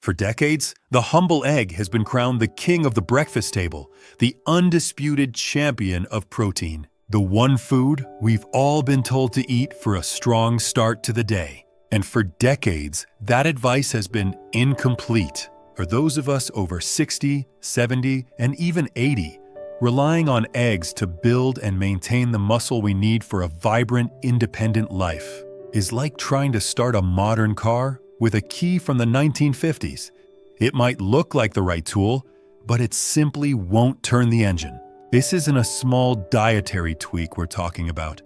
For decades, the humble egg has been crowned the king of the breakfast table, the undisputed champion of protein. The one food we've all been told to eat for a strong start to the day. And for decades, that advice has been incomplete. For those of us over 60, 70, and even 80, relying on eggs to build and maintain the muscle we need for a vibrant, independent life is like trying to start a modern car with a key from the 1950s. It might look like the right tool, but it simply won't turn the engine. This isn't a small dietary tweak we're talking about.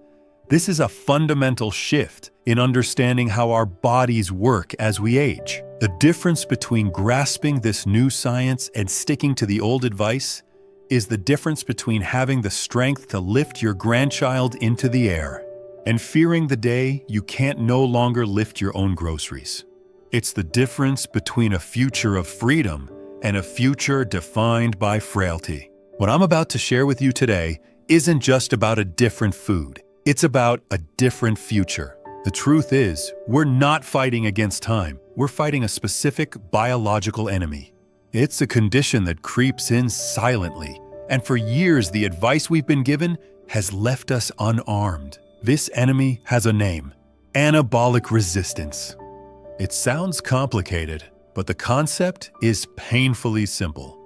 This is a fundamental shift in understanding how our bodies work as we age. The difference between grasping this new science and sticking to the old advice is the difference between having the strength to lift your grandchild into the air and fearing the day you can't no longer lift your own groceries. It's the difference between a future of freedom and a future defined by frailty. What I'm about to share with you today isn't just about a different food. It's about a different future. The truth is, we're not fighting against time. We're fighting a specific biological enemy. It's a condition that creeps in silently, and for years the advice we've been given has left us unarmed. This enemy has a name: anabolic resistance. It sounds complicated, but the concept is painfully simple.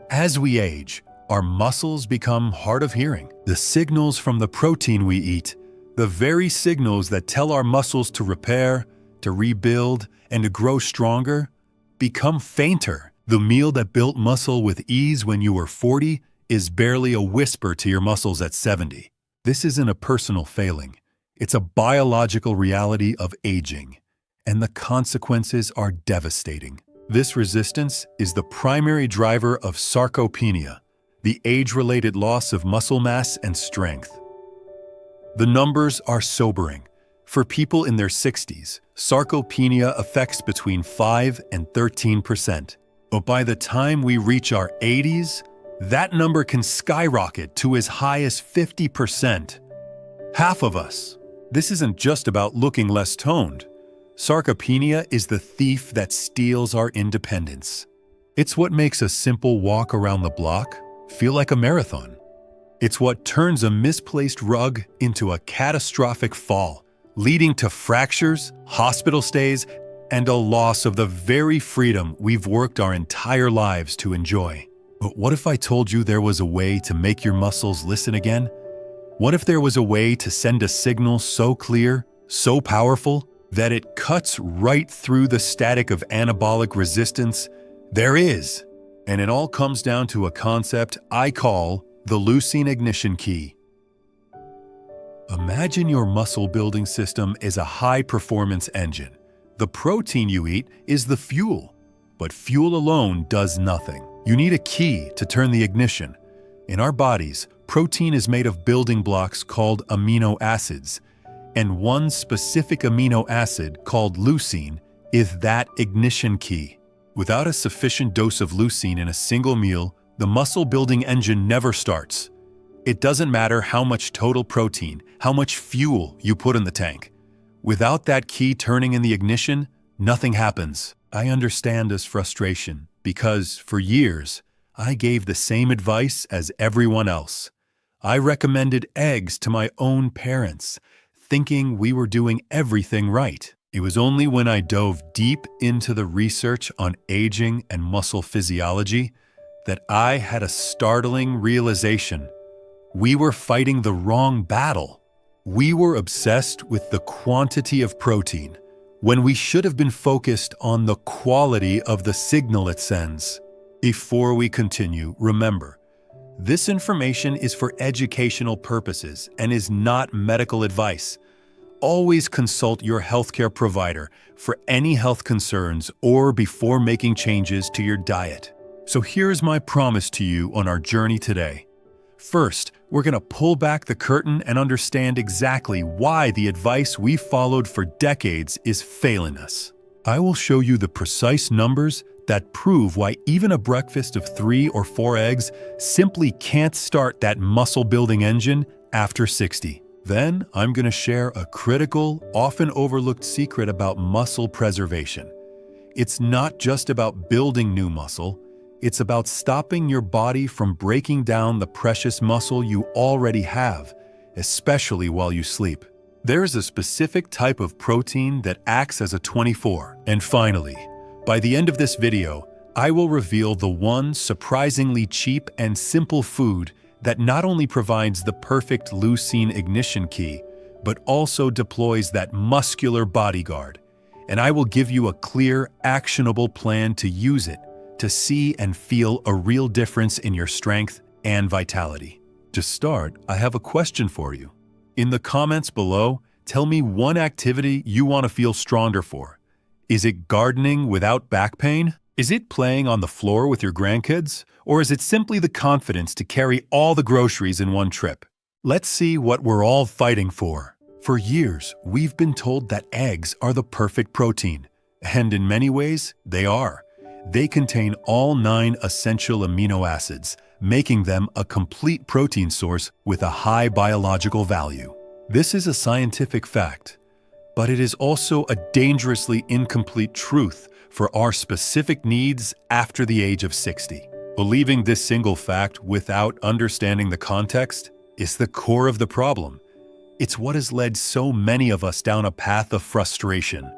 As we age, our muscles become hard of hearing. The signals from the protein we eat, the very signals that tell our muscles to repair, to rebuild, and to grow stronger, become fainter. The meal that built muscle with ease when you were 40 is barely a whisper to your muscles at 70. This isn't a personal failing. It's a biological reality of aging, and the consequences are devastating. This resistance is the primary driver of sarcopenia, the age-related loss of muscle mass and strength. The numbers are sobering. For people in their 60s, sarcopenia affects between 5 and 13%. But by the time we reach our 80s, that number can skyrocket to as high as 50%. Half of us. This isn't just about looking less toned. Sarcopenia is the thief that steals our independence. It's what makes a simple walk around the block feel like a marathon. It's what turns a misplaced rug into a catastrophic fall, leading to fractures, hospital stays, and a loss of the very freedom we've worked our entire lives to enjoy. But what if I told you there was a way to make your muscles listen again? What if there was a way to send a signal so clear, so powerful, that it cuts right through the static of anabolic resistance? There is. And it all comes down to a concept I call the leucine ignition key. Imagine your muscle-building system is a high-performance engine. The protein you eat is the fuel, but fuel alone does nothing. You need a key to turn the ignition. In our bodies, protein is made of building blocks called amino acids, and one specific amino acid called leucine is that ignition key. Without a sufficient dose of leucine in a single meal, the muscle-building engine never starts. It doesn't matter how much total protein, how much fuel you put in the tank. Without that key turning in the ignition, nothing happens. I understand this frustration because, for years, I gave the same advice as everyone else. I recommended eggs to my own parents, thinking we were doing everything right. It was only when I dove deep into the research on aging and muscle physiology that I had a startling realization. We were fighting the wrong battle. We were obsessed with the quantity of protein when we should have been focused on the quality of the signal it sends. Before we continue, remember, this information is for educational purposes and is not medical advice. Always consult your healthcare provider for any health concerns or before making changes to your diet. So here's my promise to you on our journey today. First, we're going to pull back the curtain and understand exactly why the advice we followed for decades is failing us. I will show you the precise numbers that prove why even a breakfast of 3 or 4 eggs simply can't start that muscle-building engine after 60. Then, I'm going to share a critical, often overlooked secret about muscle preservation. It's not just about building new muscle, it's about stopping your body from breaking down the precious muscle you already have, especially while you sleep. There's a specific type of protein that acts as a 24. And finally, by the end of this video, I will reveal the one surprisingly cheap and simple food that not only provides the perfect leucine ignition key, but also deploys that muscular bodyguard. And I will give you a clear, actionable plan to use it, to see and feel a real difference in your strength and vitality. To start, I have a question for you. In the comments below, tell me one activity you want to feel stronger for. Is it gardening without back pain? Is it playing on the floor with your grandkids? Or is it simply the confidence to carry all the groceries in one trip? Let's see what we're all fighting for. For years, we've been told that eggs are the perfect protein. And in many ways, they are. They contain all 9 essential amino acids, making them a complete protein source with a high biological value. This is a scientific fact, but it is also a dangerously incomplete truth for our specific needs after the age of 60. Believing this single fact without understanding the context is the core of the problem. It's what has led so many of us down a path of frustration.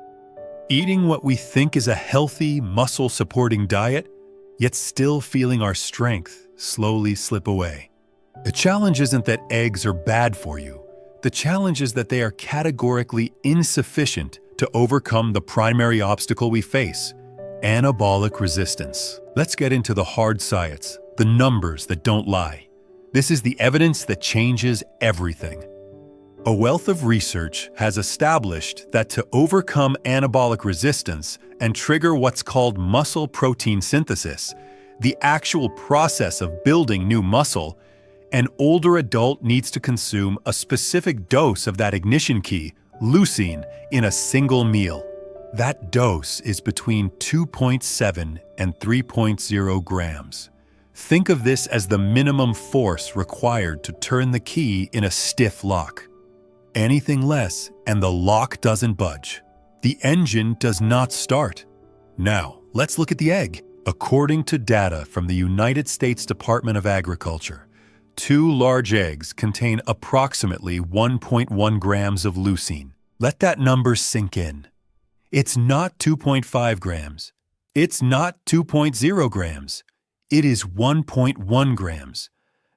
Eating what we think is a healthy, muscle-supporting diet, yet still feeling our strength slowly slip away. The challenge isn't that eggs are bad for you. The challenge is that they are categorically insufficient to overcome the primary obstacle we face, anabolic resistance. Let's get into the hard science, the numbers that don't lie. This is the evidence that changes everything. A wealth of research has established that to overcome anabolic resistance and trigger what's called muscle protein synthesis, the actual process of building new muscle, an older adult needs to consume a specific dose of that ignition key, leucine, in a single meal. That dose is between 2.7 and 3.0 grams. Think of this as the minimum force required to turn the key in a stiff lock. Anything less, and the lock doesn't budge. The engine does not start. Now, let's look at the egg. According to data from the United States Department of Agriculture, 2 large eggs contain approximately 1.1 grams of leucine. Let that number sink in. It's not 2.5 grams. It's not 2.0 grams. It is 1.1 grams.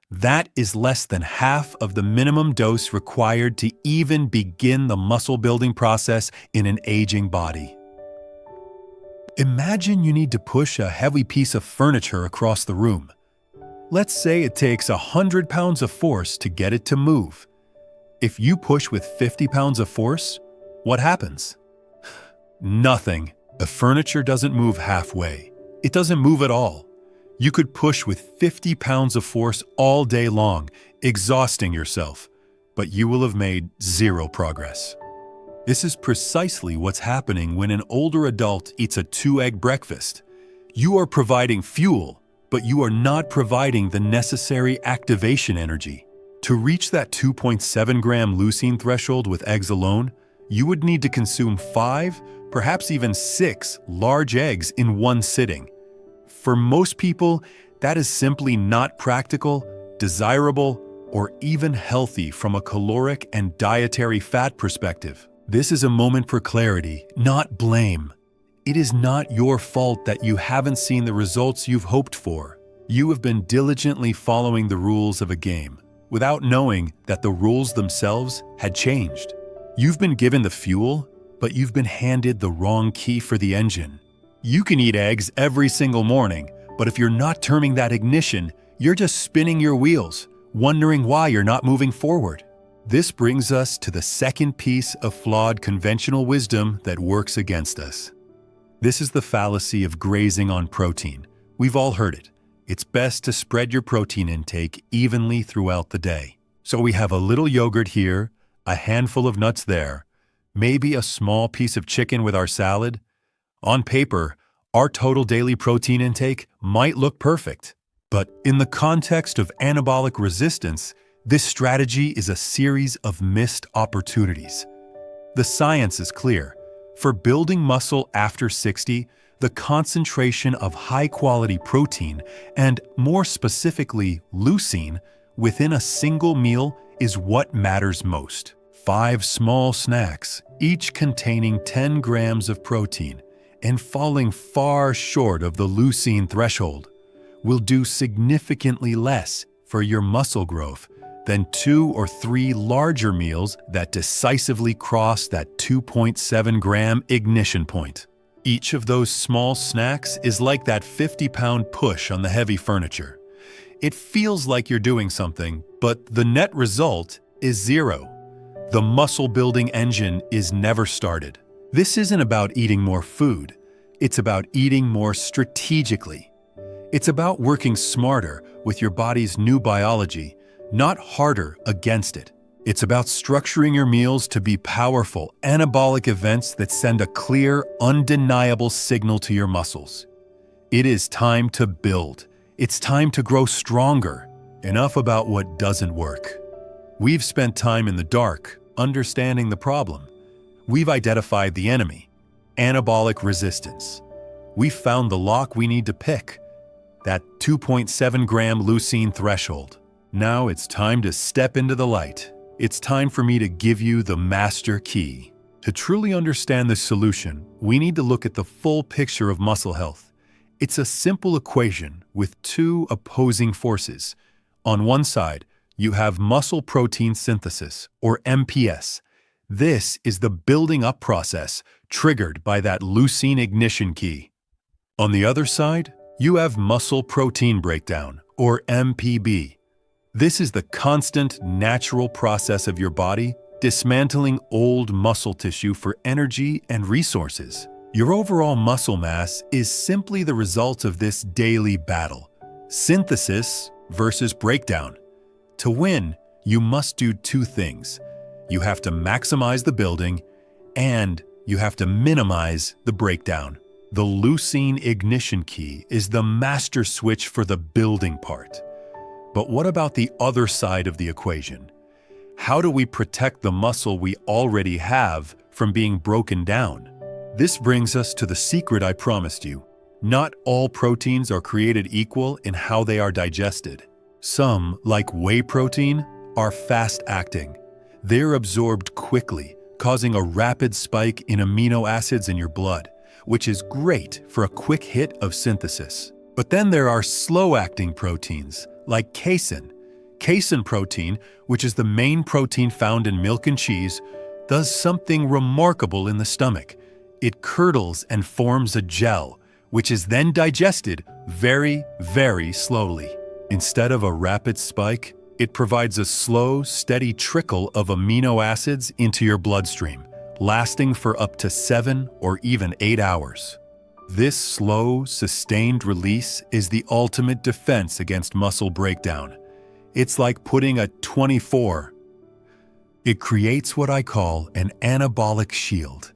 That is less than half of the minimum dose required to even begin the muscle-building process in an aging body. Imagine you need to push a heavy piece of furniture across the room. Let's say it takes 100 pounds of force to get it to move. If you push with 50 pounds of force, what happens? Nothing. The furniture doesn't move halfway. It doesn't move at all. You could push with 50 pounds of force all day long, exhausting yourself, but you will have made 0 progress. This is precisely what's happening when an older adult eats a 2-egg breakfast. You are providing fuel, but you are not providing the necessary activation energy. To reach that 2.7 gram leucine threshold with eggs alone, you would need to consume 5, perhaps even 6 large eggs in one sitting. For most people, that is simply not practical, desirable, or even healthy from a caloric and dietary fat perspective. This is a moment for clarity, not blame. It is not your fault that you haven't seen the results you've hoped for. You have been diligently following the rules of a game, without knowing that the rules themselves had changed. You've been given the fuel, but you've been handed the wrong key for the engine. You can eat eggs every single morning, but if you're not turning that ignition, you're just spinning your wheels, wondering why you're not moving forward. This brings us to the second piece of flawed conventional wisdom that works against us. This is the fallacy of grazing on protein. We've all heard it. It's best to spread your protein intake evenly throughout the day. So we have a little yogurt here, a handful of nuts there, maybe a small piece of chicken with our salad. On paper, our total daily protein intake might look perfect, but in the context of anabolic resistance, this strategy is a series of missed opportunities. The science is clear. For building muscle after 60, The concentration of high-quality protein, and more specifically leucine, within a single meal is what matters most. 5 small snacks, each containing 10 grams of protein and falling far short of the leucine threshold, will do significantly less for your muscle growth than 2 or 3 larger meals that decisively cross that 2.7-gram ignition point. Each of those small snacks is like that 50-pound push on the heavy furniture. It feels like you're doing something, but the net result is zero. The muscle-building engine is never started. This isn't about eating more food. It's about eating more strategically. It's about working smarter with your body's new biology, not harder against it. It's about structuring your meals to be powerful, anabolic events that send a clear, undeniable signal to your muscles. It is time to build. It's time to grow stronger. Enough about what doesn't work. We've spent time in the dark, understanding the problem. We've identified the enemy, anabolic resistance. We've found the lock we need to pick, that 2.7-gram leucine threshold. Now it's time to step into the light. It's time for me to give you the master key. To truly understand this solution, we need to look at the full picture of muscle health. It's a simple equation with 2 opposing forces. On one side, you have muscle protein synthesis, or MPS. This is the building up process triggered by that leucine ignition key. On the other side, you have muscle protein breakdown, or MPB. This is the constant, natural process of your body dismantling old muscle tissue for energy and resources. Your overall muscle mass is simply the result of this daily battle, synthesis versus breakdown. To win, you must do 2 things. You have to maximize the building, and you have to minimize the breakdown. The leucine ignition key is the master switch for the building part. But what about the other side of the equation? How do we protect the muscle we already have from being broken down? This brings us to the secret I promised you. Not all proteins are created equal in how they are digested. Some, like whey protein, are fast-acting. They're absorbed quickly, causing a rapid spike in amino acids in your blood, which is great for a quick hit of synthesis. But then there are slow-acting proteins, like casein. Casein protein, which is the main protein found in milk and cheese, does something remarkable in the stomach. It curdles and forms a gel, which is then digested very, very slowly. Instead of a rapid spike, it provides a slow, steady trickle of amino acids into your bloodstream, lasting for up to 7 or even 8 hours. This slow, sustained release is the ultimate defense against muscle breakdown. It's like putting a 24. It creates what I call an anabolic shield,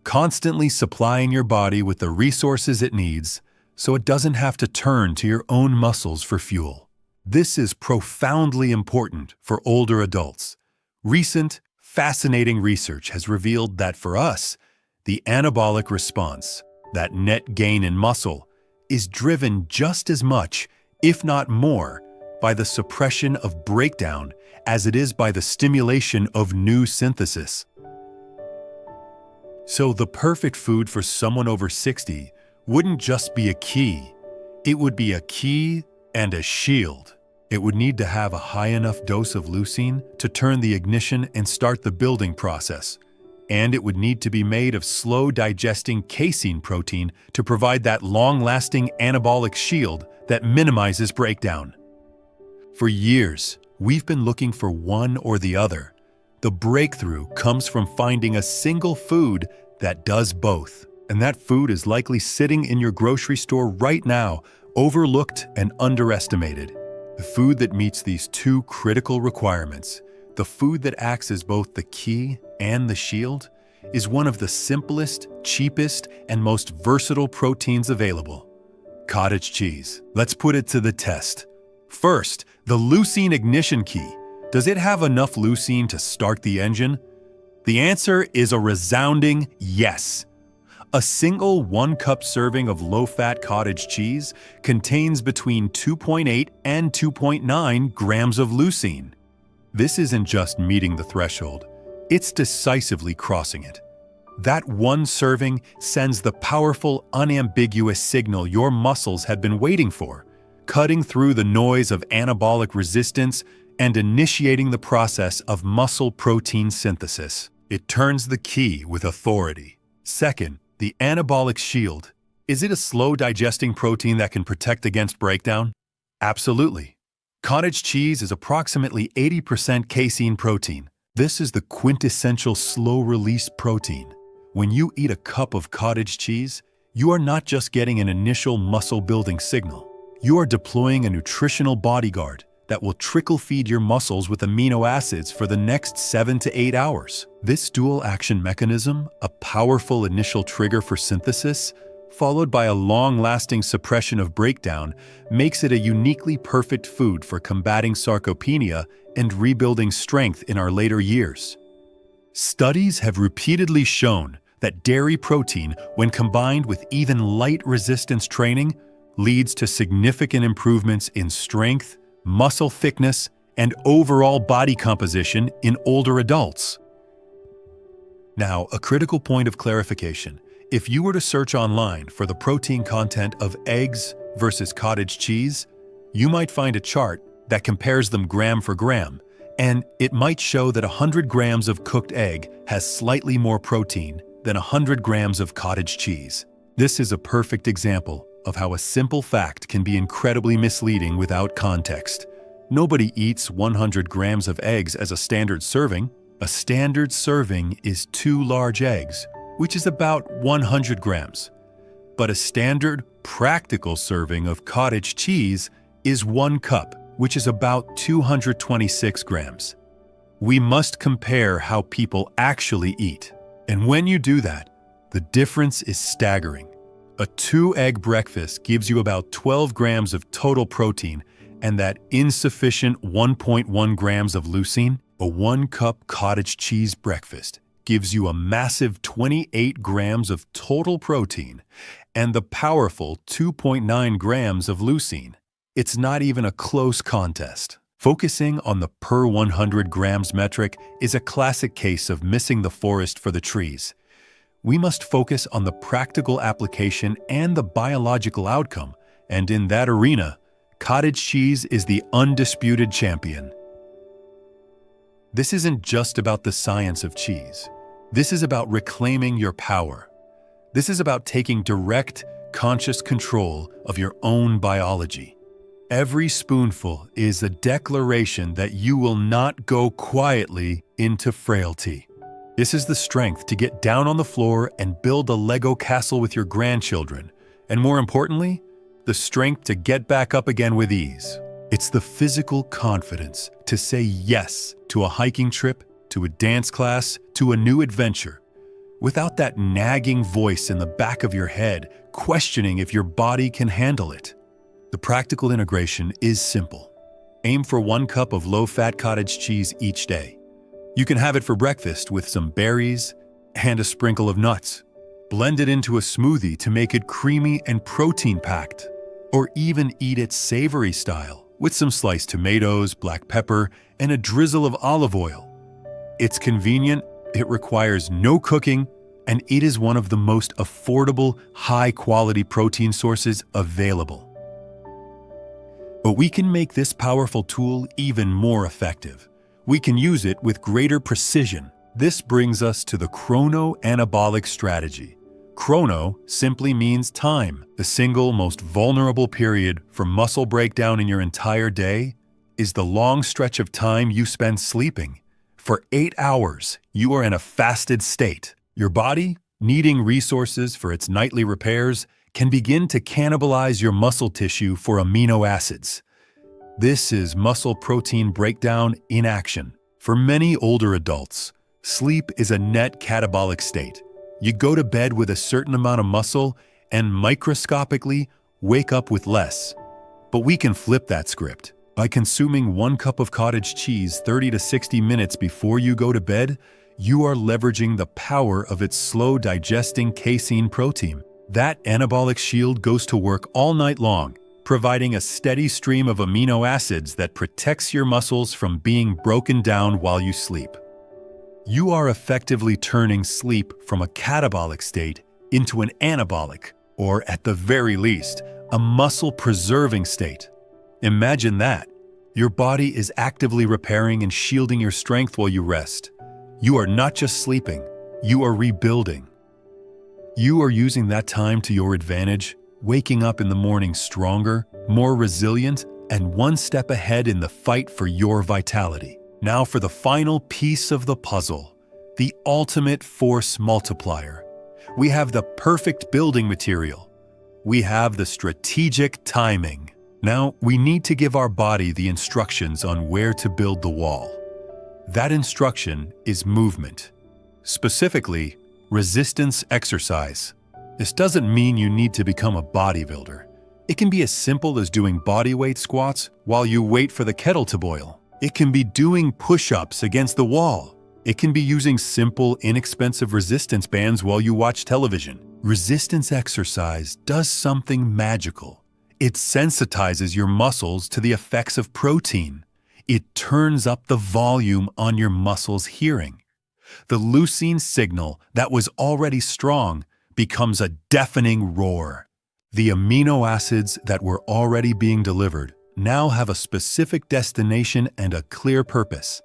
constantly supplying your body with the resources it needs so it doesn't have to turn to your own muscles for fuel. This is profoundly important for older adults. Recent, fascinating research has revealed that for us, the anabolic response, that net gain in muscle, is driven just as much, if not more, by the suppression of breakdown as it is by the stimulation of new synthesis. So the perfect food for someone over 60 wouldn't just be a key. It would be a key and a shield. It would need to have a high enough dose of leucine to turn the ignition and start the building process. And it would need to be made of slow-digesting casein protein to provide that long-lasting anabolic shield that minimizes breakdown. For years, we've been looking for one or the other. The breakthrough comes from finding a single food that does both. And that food is likely sitting in your grocery store right now, overlooked and underestimated. The food that meets these 2 critical requirements, the food that acts as both the key and the shield, is one of the simplest, cheapest, and most versatile proteins available: cottage cheese. Let's put it to the test. First, the leucine ignition key. Does it have enough leucine to start the engine? The answer is a resounding yes. A single 1-cup serving of low-fat cottage cheese contains between 2.8 and 2.9 grams of leucine. This isn't just meeting the threshold, it's decisively crossing it. That one serving sends the powerful, unambiguous signal your muscles have been waiting for, cutting through the noise of anabolic resistance and initiating the process of muscle protein synthesis. It turns the key with authority. Second, the anabolic shield. Is it a slow-digesting protein that can protect against breakdown? Absolutely. Cottage cheese is approximately 80% casein protein. This is the quintessential slow-release protein. When you eat a cup of cottage cheese, you are not just getting an initial muscle-building signal. You are deploying a nutritional bodyguard that will trickle-feed your muscles with amino acids for the next 7 to 8 hours. This dual-action mechanism, a powerful initial trigger for synthesis, followed by a long-lasting suppression of breakdown, makes it a uniquely perfect food for combating sarcopenia and rebuilding strength in our later years. Studies have repeatedly shown that dairy protein, when combined with even light resistance training, leads to significant improvements in strength, muscle thickness, and overall body composition in older adults. Now, a critical point of clarification. If you were to search online for the protein content of eggs versus cottage cheese, you might find a chart that compares them gram for gram, and it might show that 100 grams of cooked egg has slightly more protein than 100 grams of cottage cheese. This is a perfect example of how a simple fact can be incredibly misleading without context. Nobody eats 100 grams of eggs as a standard serving. A standard serving is 2 large eggs, which is about 100 grams. But a standard, practical serving of cottage cheese is 1 cup, which is about 226 grams. We must compare how people actually eat. And when you do that, the difference is staggering. A 2-egg breakfast gives you about 12 grams of total protein and that insufficient 1.1 grams of leucine. A 1-cup cottage cheese breakfast gives you a massive 28 grams of total protein and the powerful 2.9 grams of leucine. It's not even a close contest. Focusing on the per 100 grams metric is a classic case of missing the forest for the trees. We must focus on the practical application and the biological outcome, and in that arena, cottage cheese is the undisputed champion. This isn't just about the science of cheese. This is about reclaiming your power. This is about taking direct, conscious control of your own biology. Every spoonful is a declaration that you will not go quietly into frailty. This is the strength to get down on the floor and build a Lego castle with your grandchildren, and more importantly, the strength to get back up again with ease. It's the physical confidence to say yes to a hiking trip, to a dance class, to a new adventure, without that nagging voice in the back of your head questioning if your body can handle it. The practical integration is simple. Aim for 1 cup of low-fat cottage cheese each day. You can have it for breakfast with some berries and a sprinkle of nuts. Blend it into a smoothie to make it creamy and protein-packed. Or even eat it savory style with some sliced tomatoes, black pepper, and a drizzle of olive oil. It's convenient, it requires no cooking, and it is one of the most affordable, high-quality protein sources available. But we can make this powerful tool even more effective. We can use it with greater precision. This brings us to the Chrono-Anabolic strategy. Chrono simply means time. The single most vulnerable period for muscle breakdown in your entire day is the long stretch of time you spend sleeping. For 8 hours, you are in a fasted state. Your body, needing resources for its nightly repairs, can begin to cannibalize your muscle tissue for amino acids. This is muscle protein breakdown in action. For many older adults, sleep is a net catabolic state. You go to bed with a certain amount of muscle and microscopically wake up with less. But we can flip that script. By consuming 1 cup of cottage cheese 30 to 60 minutes before you go to bed, you are leveraging the power of its slow-digesting casein protein. That anabolic shield goes to work all night long, providing a steady stream of amino acids that protects your muscles from being broken down while you sleep. You are effectively turning sleep from a catabolic state into an anabolic, or at the very least, a muscle-preserving state. Imagine that. Your body is actively repairing and shielding your strength while you rest. You are not just sleeping, you are rebuilding. You are using that time to your advantage, waking up in the morning stronger, more resilient, and one step ahead in the fight for your vitality. Now for the final piece of the puzzle, the ultimate force multiplier. We have the perfect building material. We have the strategic timing. Now, we need to give our body the instructions on where to build the wall. That instruction is movement. Specifically, resistance exercise. This doesn't mean you need to become a bodybuilder. It can be as simple as doing bodyweight squats while you wait for the kettle to boil. It can be doing push-ups against the wall. It can be using simple, inexpensive resistance bands while you watch television. Resistance exercise does something magical. It sensitizes your muscles to the effects of protein. It turns up the volume on your muscles' hearing. The leucine signal that was already strong becomes a deafening roar. The amino acids that were already being delivered now have a specific destination and a clear purpose.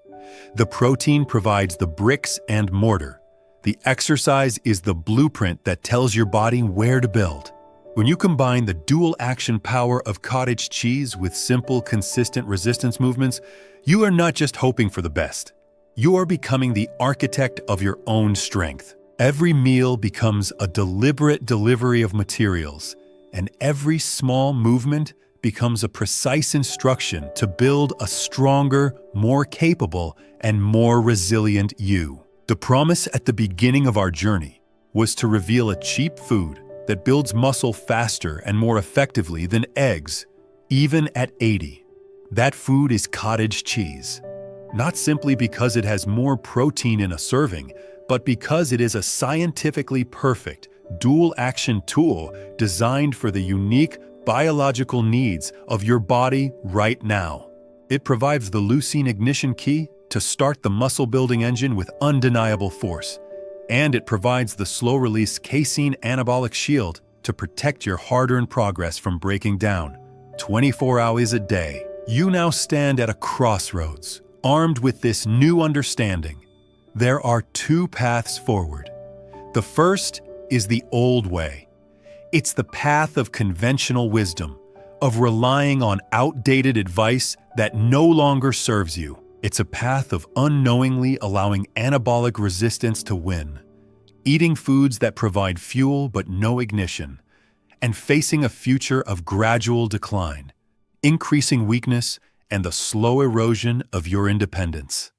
The protein provides the bricks and mortar. The exercise is the blueprint that tells your body where to build. When you combine the dual action power of cottage cheese with simple, consistent resistance movements, you are not just hoping for the best. You are becoming the architect of your own strength. Every meal becomes a deliberate delivery of materials, and every small movement becomes a precise instruction to build a stronger, more capable, and more resilient you. The promise at the beginning of our journey was to reveal a cheap food that builds muscle faster and more effectively than eggs, even at 80. That food is cottage cheese. Not simply because it has more protein in a serving, but because it is a scientifically perfect, dual-action tool designed for the unique biological needs of your body right now. It provides the leucine ignition key to start the muscle-building engine with undeniable force. And it provides the slow-release casein anabolic shield to protect your hard-earned progress from breaking down. 24 hours a day, you now stand at a crossroads, armed with this new understanding. There are two paths forward. The first is the old way. It's the path of conventional wisdom, of relying on outdated advice that no longer serves you. It's a path of unknowingly allowing anabolic resistance to win, eating foods that provide fuel but no ignition, and facing a future of gradual decline, increasing weakness, and the slow erosion of your independence.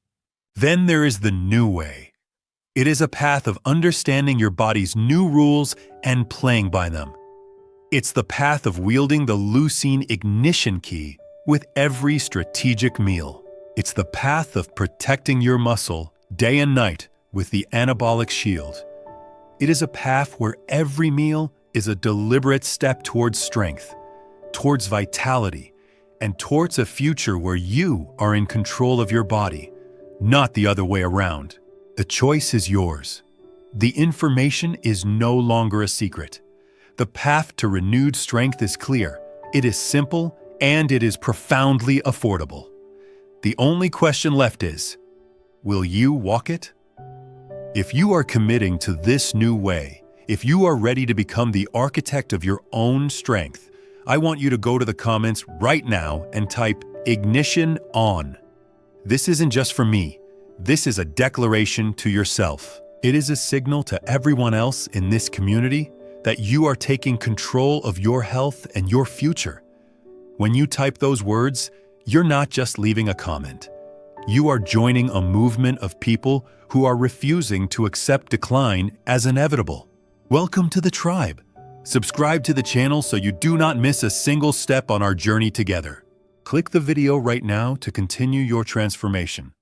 Then there is the new way. It is a path of understanding your body's new rules and playing by them. It's the path of wielding the leucine ignition key with every strategic meal. It's the path of protecting your muscle day and night with the anabolic shield. It is a path where every meal is a deliberate step towards strength, towards vitality, and towards a future where you are in control of your body, not the other way around. The choice is yours. The information is no longer a secret. The path to renewed strength is clear. It is simple, and it is profoundly affordable. The only question left is, will you walk it? If you are committing to this new way, if you are ready to become the architect of your own strength, I want you to go to the comments right now and type ignition on. This isn't just for me. This is a declaration to yourself. It is a signal to everyone else in this community that you are taking control of your health and your future. When you type those words, you're not just leaving a comment. You are joining a movement of people who are refusing to accept decline as inevitable. Welcome to the tribe. Subscribe to the channel so you do not miss a single step on our journey together. Click the video right now to continue your transformation.